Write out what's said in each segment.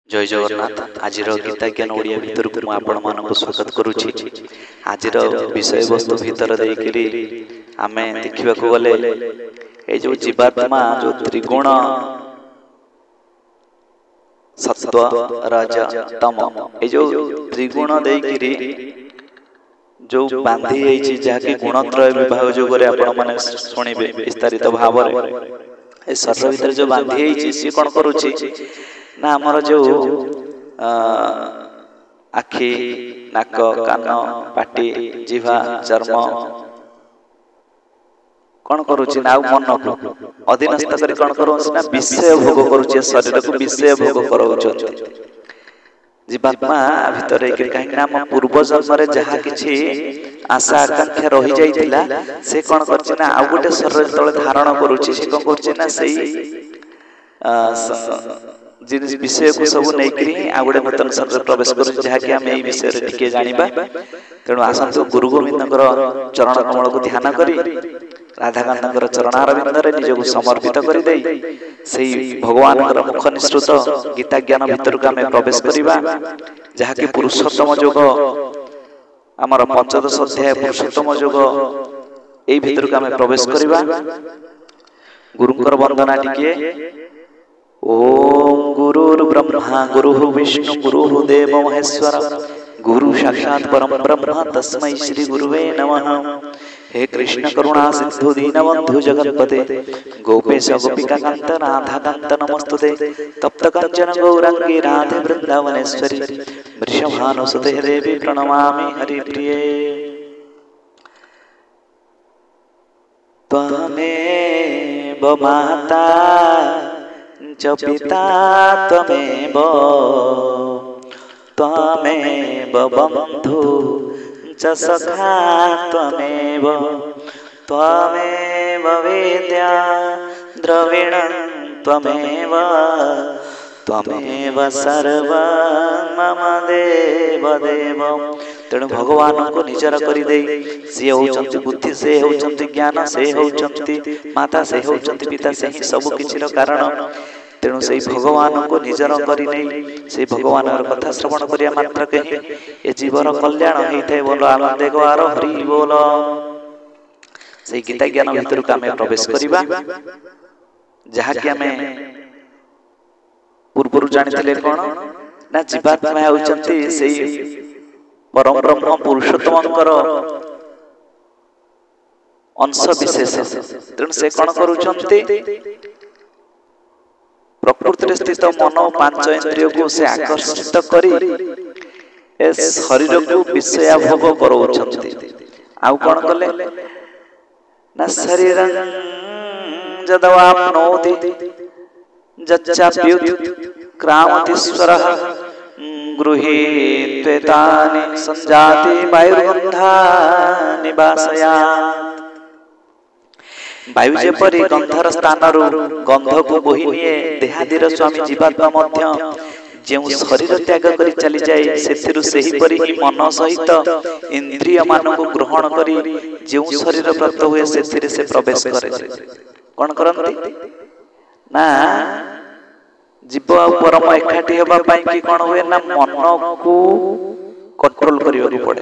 जय जगन्नाथ। आज गीता ज्ञान ओडिया भितर को आपण मानक स्वागत करुछि। आज विषय वस्तु भितर देकरी आमे देखिबा को गले ए जो जीवात्मा जो त्रिगुण सत्व रज तम ए जो त्रिगुण देकरी जो बांधी जाइछि जाके गुणत्रय विभाग जो करे आपण माने सुनिबे विस्तारित भाव ए शरीर भीतर जो बांधी जाइछि से कोन करूछि ना आमर जो आखि नाक कान पाटी जिह्वा चर्म कौन करुछि ना मन को अधीनस्थ करी कौन करूछि ना विषय भोग करुछि शरीर को विषय भोग कराउछथि जीवात्मा भितर कहीं हम पूर्व जन्म रे जहा किछि आशा आकांक्षा रही जाइतिला से कौन करछि ना आ गोटे शरीर तळे धारण करुछि से कौन करछि ना सेही जिन विषय को सब नहीं आ गोटे नूतन शरीर प्रवेश कर जहाँकि आम यही विषय टिके जानिबा। तेणु आसंतु गुरु गोविंदर चरण कमल को ध्यान करी राधाकांत चरणारविंद निजक समर्पित कर भगवान मुख निश्रुत गीता ज्ञान भितर को आम प्रवेश करवा जहाँकि पुरुषोत्तम योग आमर पंचदश अध्याय पुरुषोत्तम योग यही भितर को आम प्रवेश करवा। गुरुंकर वंदना टिके ओम गुरुर्ब्रह्मा गुरुः विष्णु गुरुः देवो महेश्वर गुरु साक्षात् परम ब्रह्म तस्मै श्री गुरुवे नमः। हे कृष्ण करुणा सिंधु दीनबंधु जगत्पते गोपेश गोपिका कांत राधा कांत नमस्तुते तप्त कंचन गौरांगी राधे वृंदावनेश्वरी वृषभानुसुते देवी प्रणमामि हरिप्रिये। त्वमेव माता च पिता त्वमेव त्वमेव बन्धु च सखा त्वमेव त्वमेव वेद्या द्रविणं त्वमेव त्वमेव सर्वं मम देव देव। तेणु भगवान को निजर करदे सी होचंती बुद्धि से होचंती ज्ञान से होचंती माता से होचंती पिता से ही सब किछिर कारण। तेणु से भगवान को निजर करी से भगवान कथा श्रवण करिया मात्र कहीं ए जीवर कल्याण होइथे बोलो आनंद गवार हरि बोल। से गीता ज्ञान भीतर को आमे प्रवेश करिबा जहा कि आमे पूर्व जानिथिले कोन ना जीवात्मा होचंती से परम ब्रह्म पुरुषोत्तमंकर अंश विशेष। तेणु से कौन करुछंती प्रकृति स्थित मन पांच इंद्रिय को से आकर्षित करी ए शरीर को विषय भोग कराउछंती। आउ कौन कले ना शरीरं जदवाप्नोति जच्चाप्युत क्रामतीश्वरः गृहीत्वेतानि संजाति वायुर्गंधा निवासयात्। वायु जेपरी गंधर स्थानरु गंध को बोही निए देहादीर स्वामी जीवात्मा मध्य जेउ शरीर त्याग करी चली जाए सेथिरु सेही परी ही मन सहित इंद्रिय मान को ग्रहण करी जेउ शरीर प्राप्त हुए सेथिरे से प्रवेश करे। कोन करंती ना जीव आ परम एकाठी होबा पई कि कोन हुए ना मन को कंट्रोल करियो पड़े।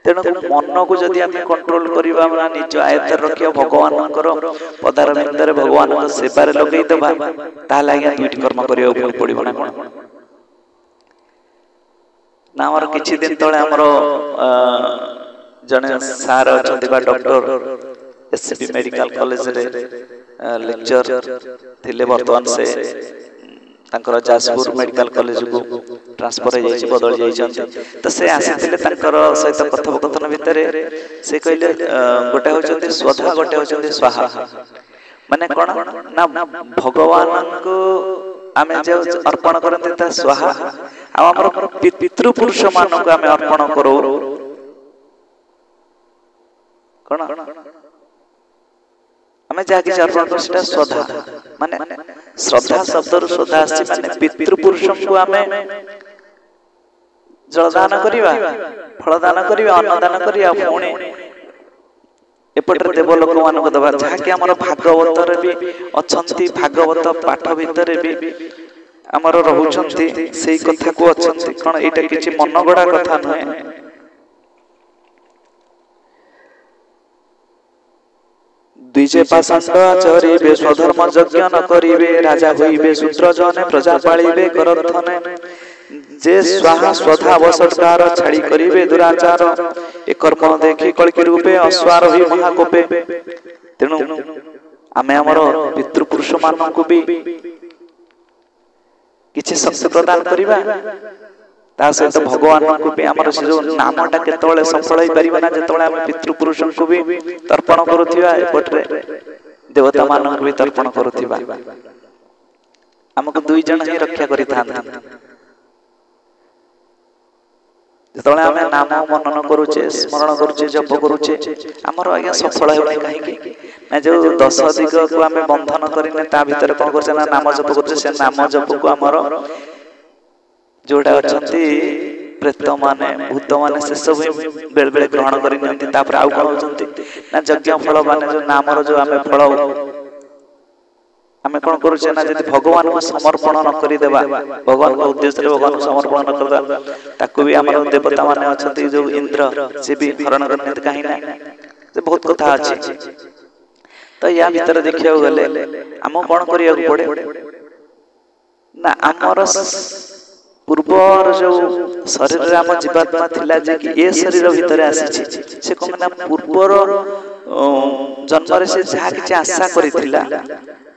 तेणु मन को जदि आम कंट्रोल करवा निज आयत्त रखिया भगवान पदार भितर भगवान सेवार लगे दबा ताले आज्ञा दुईटी कर्म करिया पड़िबो ना कोन ना हमर किछि दिन तळे हमर जने सार अछंती बा डॉक्टर एसबी मेडिकल कॉलेज रे लेक्चर थिले वर्तमान से तांकर जाजपुर मेडिकल कॉलेज को ट्रांसफर हो जाई बदल जाई तो से आसीथिले तांकर सहित कथोपकथन भितर से कहले गोटे होचंती स्वधा गोटे होचंती स्वाहा माने कोन ना भगवान को आमे जे अर्पण करते ता स्वाहा आ हमर पितृ पुरुष मान को आमे अर्पण करो कोन आमे जा कि अर्पण कर सेटा श्रद्धा माने श्रद्धा शब्द श्रद्धा आसी माने पितृ पुरुष को आमे जलदान करिवा फलदान करिवा अन्नदान करिया पुणी एपटर देवलोक मान को दबा जहा कि हमर भागवत रे भी अछंती भागवत पाठ भितर भी ଆମର ରହୁଛନ୍ତି ସେଇ କଥାକୁ ଅଛନ୍ତି। କଣ ଏଇଟା କିଛି ମନଗଢା କଥା ନୁହେଁ। ଦ୍ୱିଜେ ପାଷଣ୍ଡ ଆଚରିବେ ସ୍ୱଧର୍ମ ଯଜ୍ଞ ନ କରିବେ ରାଜା ହୋଇବେ ଶୂଦ୍ର ଜନେ ପ୍ରଜା ପାଳିବେ କରଥନେ ଯେ ସ୍ୱାହା ସ୍ୱଧା ଅବସତ୍କାର ଛାଡ଼ି କରିବେ ଦୁରାଚାର ଏ କର୍ମ ଦେଖି କଳିକି ରୂପେ ଅଶ୍ୱାର ହୋଇ ମହାକୋପେ। ତେଣୁ ଆମେ ଆମର ପିତୃପୁରୁଷ ମାନଙ୍କୁ ବି କିଛି ଶକ୍ତି ପ୍ରଦାନ କରିବା, ତା ସହିତ ଭଗବାନଙ୍କୁ ବି ଆମର ସେ ଯୋଉ ନାମଟା କେତେବେଳେ ସଫଳ ହେଇପାରିବ ନା ଯେତେବେଳେ ଆମେ ପିତୃପୁରୁଷଙ୍କୁ ବି ତର୍ପଣ କରୁଥିବା, ଏପଟରେ ଦେବତା ମାନଙ୍କୁ ବି ତର୍ପଣ କରୁଥିବା। ଆମକୁ ଦୁଇ ଜଣ ହିଁ ରକ୍ଷା କରିଥାନ୍ତି। ଯେତେବେଳେ ଆମେ ନାମ ମନନ କରୁଛେ, ସ୍ମରଣ କରୁଛେ, ଜପ କରୁଛେ, ଆମର ଆଜ୍ଞା ସଫଳ ହେଉନି କାହିଁକି ନା ଯୋଉ 10 ଦିଗକୁ ଆମେ ବନ୍ଧନ କରିନେ ତା ଭିତରେ କଣ କରୁଛେ ନା ନାମ ଜପ କରୁଛେ। ସେ ନାମ ଜପକୁ ଆମର ଯୋଉଟା ଅଛନ୍ତି ପ୍ରେତ ମାନେ ଭୂତ ମାନେ ସେ ସବୁ ବେଳେ ବେଳେ ଗ୍ରହଣ କରି ନିଅନ୍ତି। ତାପରେ ଆଉ କଣ ହଉଛନ୍ତି ନା ଯଜ୍ଞ ଫଳ ମାନେ ଯୋଉ ନାମର ଯୋଉ ଆମେ ଫଳ ଆମେ କଣ କରୁଛେ ନା ଯଦି ଭଗବାନଙ୍କୁ ସମର୍ପଣ ନ କରିଦେବା, ଭଗବାନଙ୍କ ଉଦ୍ଦେଶ୍ୟରେ ଭଗବାନଙ୍କୁ ସମର୍ପଣ ନ କରିଦେବା, ତାକୁ ବି ଆମର ଦେବତା ମାନେ ଅଛନ୍ତି ଯୋଉ ଇନ୍ଦ୍ର, ସେ ବି ହରଣ କରିନିଅନ୍ତି। କାହିଁକି ନା ସେ ବହୁତ କଥା ଅଛି। ତ ୟା ଭିତରେ ଦେଖିବାକୁ ଗଲେ ଆମକୁ କଣ କରିବାକୁ ପଡେ ନା ଆମର ପୂର୍ବର ଯୋଉ ଶରୀରରେ ଆମ ଜୀବାତ୍ମା ଥିଲା ଯେ କି ଏ ଶରୀର ଭିତରେ ଆସିଛି, ସେ କଣ ନା ପୂର୍ବର ଜନ୍ମରେ ସେ ଯାହା କିଛି ଆଶା କରିଥିଲା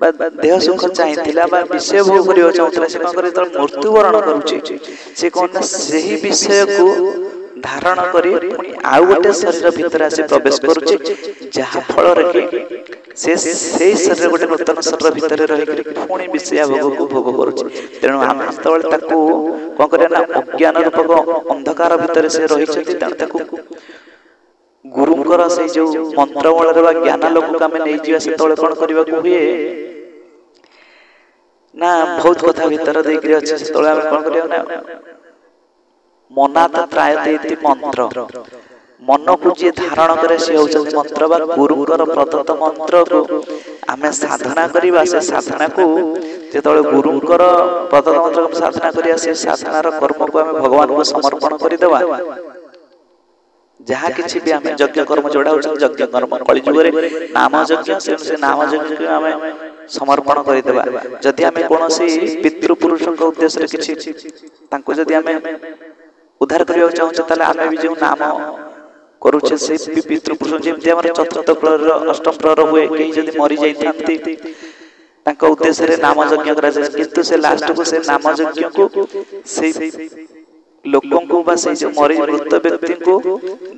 ବା ଦେହ ସୁଖ ଚାହିଁଥିଲା ବା ବିଷୟ ଭୋଗ କରିବାକୁ ଚାହୁଁଥିଲା, ସେ କଣ କରି ଯେତେବେଳେ ମୃତ୍ୟୁବରଣ କରୁଛି ସେ କଣ ନା ସେହି ବିଷୟକୁ ଧାରଣ କରି ପୁଣି ଆଉ ଗୋଟେ ଶରୀର ଭିତରେ ଆସି ପ୍ରବେଶ କରୁଛି, ଯାହା ଫଳରେ କି ସେ ସେଇ ଶରୀର ଗୋଟେ ନୂତନ ଶରୀର ଭିତରେ ରହିକରି ପୁଣି ବିଷୟ ଭୋଗକୁ ଭୋଗ କରୁଛି। ତେଣୁ ଆମେ ଯେତେବେଳେ ତାକୁ କଣ କରିବା ନା ଅଜ୍ଞାନ ରୂପକ ଅନ୍ଧକାର ଭିତରେ ସେ ରହିଛନ୍ତି, ତେଣୁ ତାକୁ ଗୁରୁଙ୍କର ସେଇ ଯୋଉ ମନ୍ତ୍ର ବଳରେ ବା ଜ୍ଞାନ ଲୋକକୁ ଆମେ ନେଇଯିବା, ସେତେବେଳେ କଣ କରିବାକୁ ହୁଏ ନା ବହୁତ କଥା ଭିତରେ ଦେଇକିରି ଅଛି। ସେତେବେଳେ ଆମେ କଣ କରିବା ନା ମନାତ ତ୍ରାୟତେ ମନ୍ତ୍ର, ମନକୁ ଯିଏ ଧାରଣ କରେ ସେ ହଉଛନ୍ତି ମନ୍ତ୍ର ବା ଗୁରୁଙ୍କର ପ୍ରଦତ୍ତ ମନ୍ତ୍ରକୁ ଆମେ ସାଧନା କରିବା। ସେ ସାଧନାକୁ ଯେତେବେଳେ ଗୁରୁଙ୍କର ପ୍ରଦତ୍ତ ମନ୍ତ୍ରକୁ ସାଧନା କରିବା, ସେ ସାଧନାର କର୍ମକୁ ଆମେ ଭଗବାନଙ୍କୁ ସମର୍ପଣ କରିଦେବା। ଯାହା କିଛି ବି ଆମେ ଯଜ୍ଞ କର୍ମ ଯୋଉଟା ହଉଛି ଯଜ୍ଞ କର୍ମ, କଳି ଯୁଗରେ ନାମ ଯଜ୍ଞ, ସେ ନାମ ଯଜ୍ଞକୁ ଆମେ ସମର୍ପଣ କରିଦେବା। ଯଦି ଆମେ କୌଣସି ପିତୃପୁରୁଷଙ୍କ ଉଦ୍ଦେଶ୍ୟରେ କିଛି ତାଙ୍କୁ ଯଦି ଆମେ ଉଦ୍ଧାର କରିବାକୁ ଚାହୁଁଛେ, ତାହେଲେ ଆମେ ବି ଯୋଉ ନାମ କରୁଛେ ସେଇ ପିତୃପୁରୁଷ, ଯେମିତି ଆମର ଚତୁର୍ଥ ପ୍ରହର ଅଷ୍ଟମ ପ୍ରହର ହୁଏ, କେହି ଯଦି ମରି ଯାଇଥାନ୍ତି ତାଙ୍କ ଉଦ୍ଦେଶ୍ୟରେ ନାମ ଯଜ୍ଞ କରାଯାଏ, କିନ୍ତୁ ସେ ଲାଷ୍ଟକୁ ସେ ନାମ ଯଜ୍ଞକୁ ସେଇ ଲୋକଙ୍କୁ ବା ସେଇ ଯୋଉ ମୃତ ବ୍ୟକ୍ତିଙ୍କୁ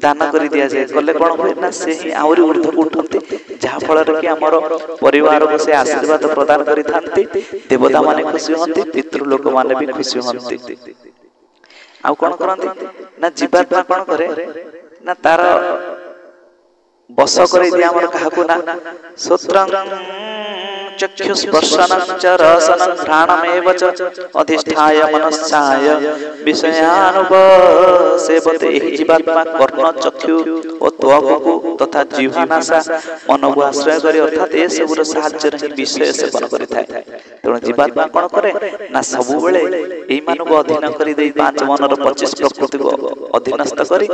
ଦାନ କରି ଦିଆଯାଏ। କଲେ କଣ ହୁଏ ନା ସେ ହିଁ ଆହୁରି ଉର୍ଦ୍ଧ୍ୱକୁ ଉଠନ୍ତି, ଯାହା ଫଳରେ କି ଆମର ପରିବାରକୁ ସେ ଆଶୀର୍ବାଦ ପ୍ରଦାନ କରିଥାନ୍ତି। ଦେବତା ମାନେ ଖୁସି ହୁଅନ୍ତି, ପିତୃ ଲୋକମାନେ ବି ଖୁସି ହୁଅନ୍ତି। ଆଉ କଣ କରନ୍ତି ନା ଜୀବାତ୍ମା କଣ କରେ ନା ତାର ବଶ କରିଦିଏ ଆମର କାହାକୁ ନା ସୂତ୍ରଂ ଚକ୍ଷୁ ସ୍ପର୍ଶନଂ ଚ ରସନଂ ଘ୍ରାଣମେବ ଚ ଅଧିଷ୍ଠାୟ ମନଶ୍ଚାୟ ବିଷୟାනුପସେବତେ। ଏହି ଜୀବାତ୍ମା କର୍ଣ୍ଣ, ଚକ୍ଷୁ ଓ ତ୍ୱକକୁ ତଥା ଜିହ୍ୱାନାସା ମନକୁ ଆଶ୍ରୟ କରି ଅର୍ଥାତ୍ ଏ ସବୁର ସାହାଯ୍ୟରେ ହିଁ ବିଷୟ ସେବନ କରିଥାଏ। ତେଣୁ ଜୀବାତ୍ମା କଣ କରେ ନା ସବୁବେଳେ ଏଇମାନଙ୍କୁ ଅଧୀନ କରିଦେଇ ପାଞ୍ଚ ମନର 25 ପ୍ରକୃତିକୁ ଅଧୀନସ୍ଥ କରି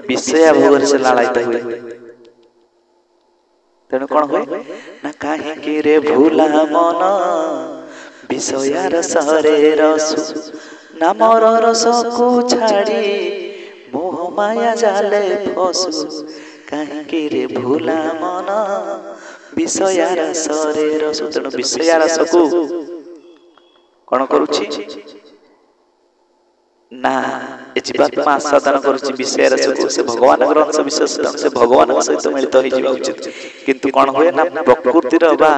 ବିଷୟ ଭୋଗରେ ସେ ଲାଳାୟିତ ହୁଏ। ତେଣୁ କଣ ହୁଏ ନା କାହିଁକି ରେ ଭୁଲା ମନ ବିଷୟା ରସରେ ରସୁ, ନାମର ରସକୁ ଛାଡ଼ି ମୋହ ମାୟା ଜାଲେ ଫସୁ। କାହିଁକି ରେ ଭୁଲା ମନ ବିଷୟା ରସରେ ରସୁ। ତେଣୁ ବିଷୟା ରସକୁ କଣ କରୁଛି ନା ଏ ଜୀବାତ୍ମା ଆସ୍ୱାଦନ କରୁଛି ବିଷୟ ରସକୁ। ସେ ଭଗବାନଙ୍କର ଅଂଶ ବିଶେଷ, ସେ ଭଗବାନଙ୍କ ସହିତ ମିଳିତ ହେଇଯିବା ଉଚିତ। କିନ୍ତୁ କଣ ହୁଏ ନା ପ୍ରକୃତିର ବା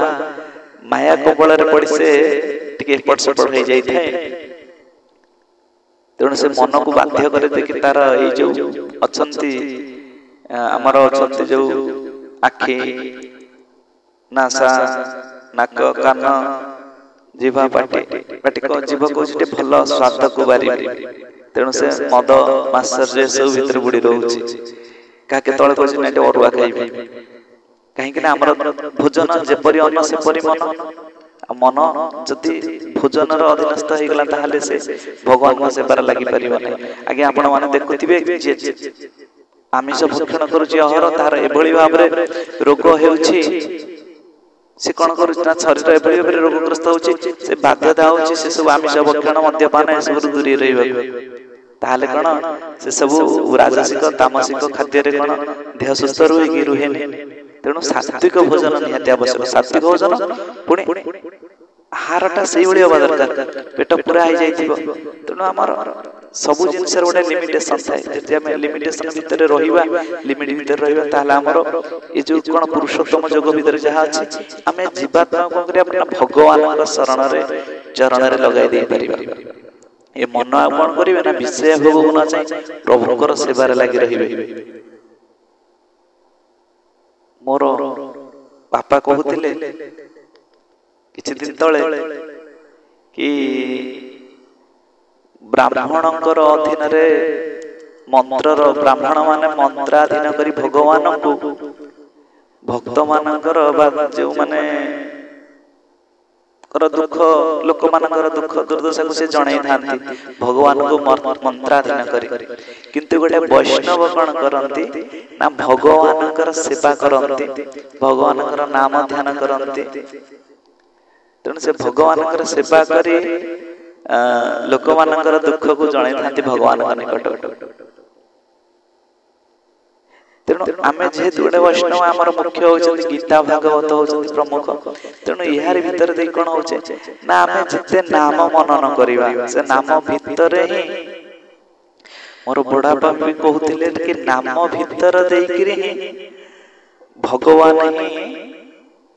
ମାୟା କବଳରେ ପଡି ସେ ଟିକେ ଏପଟ ସେପଟ ହେଇଯାଇଥାଏ। ତେଣୁ ସେ ମନକୁ ବାଧ୍ୟ କରି ଦେଇକି ତାର ଏଇ ଯୋଉ ଅଛନ୍ତି ଆମର ଅଛନ୍ତି ଯୋଉ ଆଖି, ନାସା, ନାକ, କାନ, ଜିଭା, ପାଟି ଜିଭ କହୁଛି ଟିକେ ଭଲ ସ୍ୱାଦକୁ ବାରିବି। ତେଣୁ ସେ ମଦ ମାତ୍ସର୍ଯ୍ୟ ସବୁ ଭିତରେ ବୁଡି ରହୁଛି। କାହା କେତେବେଳେ କହୁଛି ନା ଟିକେ ଅରୁଆ ଖାଇବି, କାହିଁକି ନା ଆମର ଭୋଜନ ଯେପରି ଅନ୍ନ ସେପରି ମନ। मन जदि भोजन अधीनस्थ हो गला ताहले से भगवान सेवार लगी पारिबो नै। आगे आपण माने देखुथिबे जे आमिष भक्षण करुछि अहर तार एभଳି भाबरे रोग हेउछि से कौन करुना शरीर एभଳି भाबरे रोगग्रस्त होछि से बाध्यता होछि से सब आमिष भक्षण मद्यपान ए सब दूरी रहइबा ताहले कौन से सब राजसिक तामसिक खाद्य रे कौन देह सुस्थ रहे कि रुहेनि। तेणु सात्विक भोजन निहाती आवश्यक। सात्विक भोजन पुणी आहारटा से भाई हवा दरकार पेट पूरा हो जाइथिबो। तेणु आमर सबु जिनस गोटे लिमिटेशन थाए जे आम लिमिटेशन भितर रहिबा लिमिट भितर रहिबा ताहले आमर ए जो कोन पुरुषोत्तम योग भितर जहा अछि आमे जीवात्मा कोन करिया अपना भगवान शरण रे चरण रे लगाई दे परिबा। ए मन आ कोन करिवे ना विषय भोग न चाहि प्रभुकर सेवारे लागि रहिबे। मोर बापा कहूतिले किछि दिन तळे कि ब्राह्मणकर अधीन रे मंत्रर ब्राह्मण माने मंत्राधीन करी भगवान को भक्त मानकर जो माने कर दुख लोक मानकर दुख दुर्दशा को से जणाई थांती भगवान को मंत्राधीन करी। किंतु गोटे वैष्णव कौन करती ना भगवान सेवा करती भगवान नाम ध्यान करती। तेणु से भगवान सेवा करी लोक मानकर दुख को जणाई थांती भगवान निकट। तेणु आमे जेहेतु गोटे वैष्णव आमर मुख्य होचंती गीता भागवत होचंती प्रमुख। तेणु यार भीतर दे कोन होचे ना आमे जिते नाम मनन करिवा से नाम भीतर ही मोर बड़ा बाप भी कहउतिले कि नाम भीतर देइकरी ही भगवान ही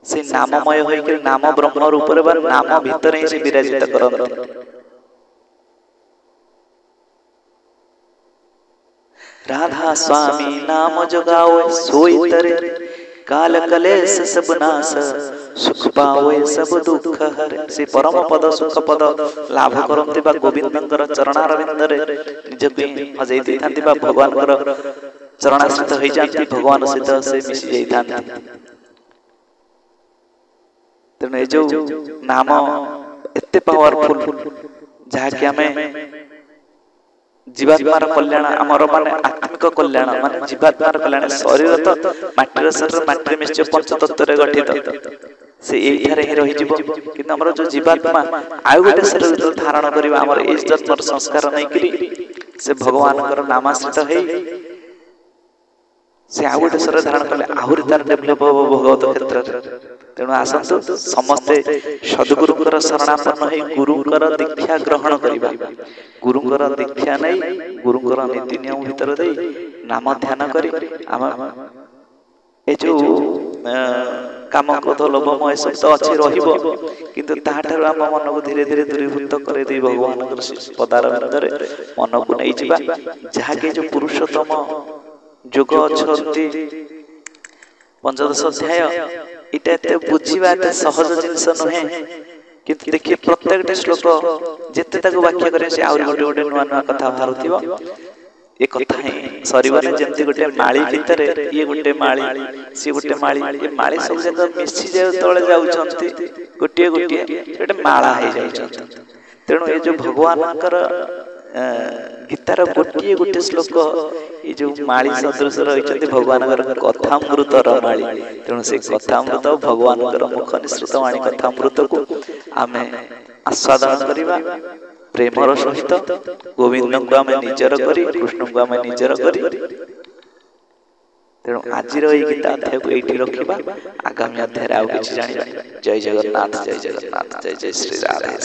से नाममय होई कि नाम ब्रह्म रूप रे बा नाम भीतर ही से विराजित करंती। राधा स्वामी नाम जगाओ सोई तरे काल कलेश सब नाश सुख पाओ सब दुख हरे। से परम पद सुख पद लाभ करंती बा गोविंदंकर चरणारविंद रे निजके हजै दैथांती बा भगवानकर चरणाश्रित होई जांती भगवान सहित से मिसि जाइथांती। तेणु ए जो नाम एते पावरफुल जहा कि हमें जीवात्मार कल्याण आमर माने आत्मिक कल्याण माने जीवात्मार कल्याण। शरीर तो माटीर शरीर माटीर मिश्च पंच तत्व रे गठित से एठारे ही रहि जिवो। किंतु हमर जो जीवात्मा आयु गोटे शरीर धारण करिबा हमर ए जन्मर संस्कार नै करी से भगवानकर नामाश्रित हेई से आयु गोटे शरीर धारण कले आहुरि तार डेभलप हो भगवत क्षेत्र। तेणु आसंतु समस्ते सद्गुरुकर शरणापन्न होई गुरुकर दीक्षा ग्रहण करिबा। गुरुकर दीक्षा नै गुरुकर नीति नियम भितर दे नाम ध्यान करी आम ए जो काम क्रोध लोभ मोह सब तो अछि रहिबो किंतु ताहाठार आम मन को धीरे धीरे दूरीभूत करे दे भगवान पदारविंद रे मन को नै जिबा। जहा के जो पुरुषोत्तम जोग अछंती पंचदश अध्याय इटा एते बुझीबा एते सहज जिंस नहे। किंतु देखिए प्रत्येक श्लोक जेते ताको वाक्य करे से आउरी गोटे गोटे नुआ नुआ कथा बाहरुथिबो। ए कथा ही सरीबारे जेंति गोटे माळी भितरे ये गोटे माळी सी गोटे माळी ए माळी सब जक मिसी जाय तळे जाउछंती गोटे गोटे एटे माळा हे जाउछंती। तेणु ए जो भगवानकर गीतार गोटे गोटे श्लोक ये जो माळी सदृश रहिछंती भगवानकर कथामृतर माळी। तेणु से कथामृत भगवानकर मुख निसृत वाणी कथामृत को आमे आस्वादन करिबा प्रेमर सहित गोविंद को आमे निजर करी कृष्ण को आमे निजर करी। तेणु आजिर ए गीता अध्याय को एठी रखिबा आगामी अध्याय आउ किछि जानिबा। जय जगन्नाथ जय जगन्नाथ जय जय श्री राधे।